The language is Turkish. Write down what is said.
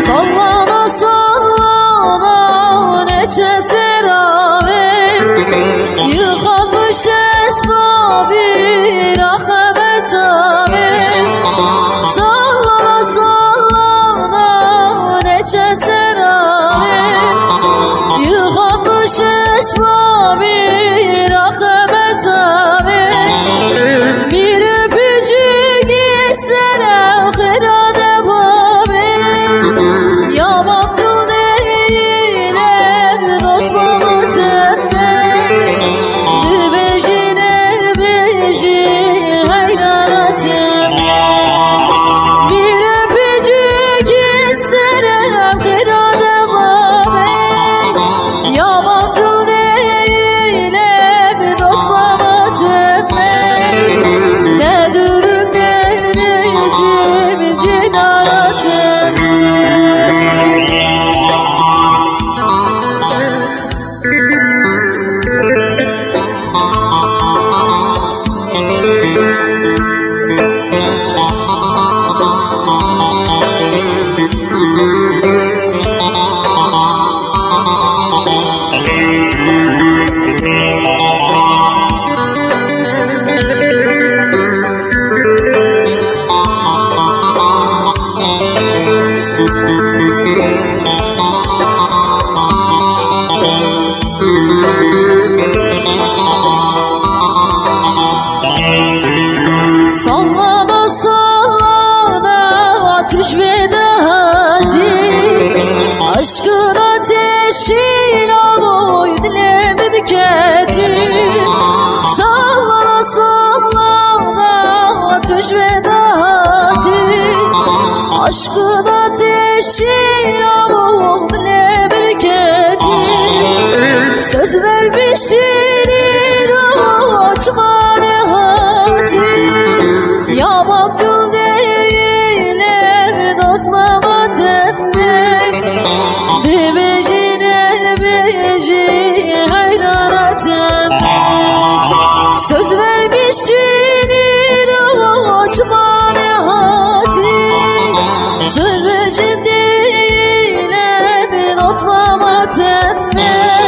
Sallana sallana neçe serave, yıkamış esbabı rahmet abi. Sallana sallana neçe serave, yıkamış esbabı rahmet abi. Bir öpücük istere hırade babi, yaman kıl değilim tutmamı temme. Dübejine beji hayran etme. Bir öpücük isterim hırade babi, yaman kıl değilim tutmamı temme. Ne dürüm denizim cinayetime. Sallana sallana ateş ve dağıtı, aşkın ateşin aloy dilemin keti. Sallana sallana ateş ve dağıtı, aşkın ateşin aloy dilemin keti. Söz vermişsin açma nehati, yaman kıl değilim tutmama temme. Dibejine beji hayran etme. Söz vermişsin açma nehati, sırrıcı değilim tutmama temme.